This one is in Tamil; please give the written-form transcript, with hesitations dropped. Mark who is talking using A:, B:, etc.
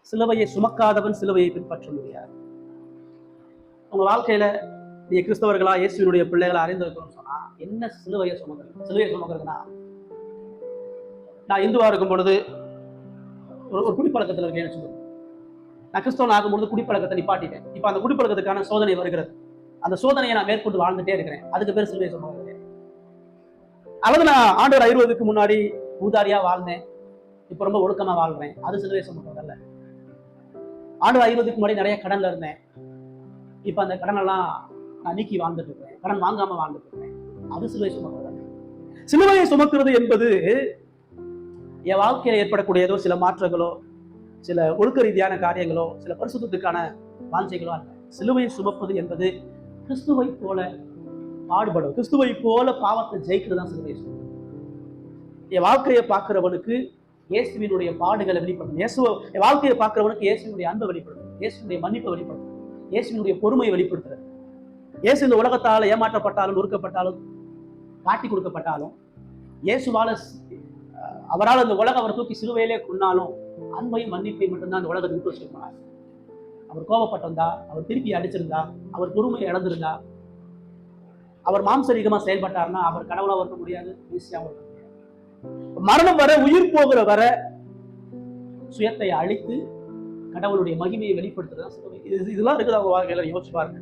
A: சிலுவையை சுமக்காதவன் சிலுவையை பின்பற்ற முடியாது. உங்க வாழ்க்கையில நீங்க கிறிஸ்தவர்களா இயேசுவினுடைய பிள்ளைகளை அறிந்திருக்கணும்னு சொன்னா என்ன சிலுவையை சுமக்கிறது? சிலுவையை சுமக்கிறதுனா, நான் இந்துவா இருக்கும் பொழுது ஒரு குடிப்பழக்கத்தில் இருக்கேன்னு சொல்லுவேன். நான் கிறிஸ்தவன் ஆகும்பொழுது குடிப்பழக்கத்தை நிப்பாட்டிட்டேன். இப்ப அந்த குடிப்பழக்கத்துக்கான சோதனை வருகிறது. அந்த சோதனையை நான் மேற்கொண்டு வாழ்ந்துட்டே இருக்கிறேன். அதுக்கு பேர் சிலுவையை சுமக்கிறது. அல்லது நான் ஆண்டவர் 20க்கு முன்னாடி ஊதாரியா வாழ்ந்தேன், இப்ப ரொம்ப ஒழுக்கமா வாழ்றேன், அது சிலுவையை சுமக்கிறது அல்ல. ஆண்டவர் 20க்கு முன்னாடி நிறைய கடன்ல இருந்தேன், இப்ப அந்த கடன் எல்லாம் நான் நீக்கி வாழ்ந்துட்டு இருக்கிறேன், கடன் வாங்காம வாழ்ந்துட்டு இருக்கிறேன், அது சிலுவை சுமக்கிறது அல்ல. சிலுவையை சுமக்கிறது என்பது என் வாழ்க்கையில் ஏற்படக்கூடிய ஏதோ சில மாற்றங்களோ, சில ஒழுக்க ரீதியான காரியங்களோ, சில பரிசுத்தத்துக்கான வாஞ்சைகளோ அல்ல. சிலுவையை சுமப்பது என்பது கிறிஸ்துவை போல பாடுபடும், கிறிஸ்துவை போல பாவத்தை ஜெயிக்கிறது தான் சிலுவையை சுமப்பது. என் வாழ்க்கையை பார்க்கிறவனுக்கு இயேசுவினுடைய பாடுகளை வெளிப்படும், என் வாழ்க்கையை பார்க்கிறவனுக்கு இயேசுவினுடைய அன்பை வெளிப்படும், இயேசுவினுடைய மன்னிப்பை வெளிப்படும், இயேசுவினுடைய பொறுமையை வெளிப்படுத்துறது. இயேசு இந்த உலகத்தால் ஏமாற்றப்பட்டாலும், நொறுக்கப்பட்டாலும், காட்டி கொடுக்கப்பட்டாலும், இயேசுவால அவரால் இந்த உலகம் அவர் தூக்கி சிலுவையிலே கொண்டாலும் அன்பையும் மன்னிப்பையும் மட்டும்தான் அந்த உலகத்தை விட்டு வச்சிருப்பார். அவர் கோபப்பட்டிருந்தா, அவர் திருப்பி அடிச்சிருந்தா, அவர் பொறுமையை இழந்திருந்தா, அவர் மாம்சரீகமா செயல்பட்டார்னா அவர் கடவுளா இருக்க முடியாது, ஈஸியாகவும் இருக்க முடியாது. மரணம் வர, உயிர் போகிற வர சுயத்தை அழித்து கடவுளுடைய மகிமையை வெளிப்படுத்துறதுதான் சிலுவை. இதெல்லாம் இருக்குது அவங்க வாழ்க்கையில யோசிச்சு பாருங்க.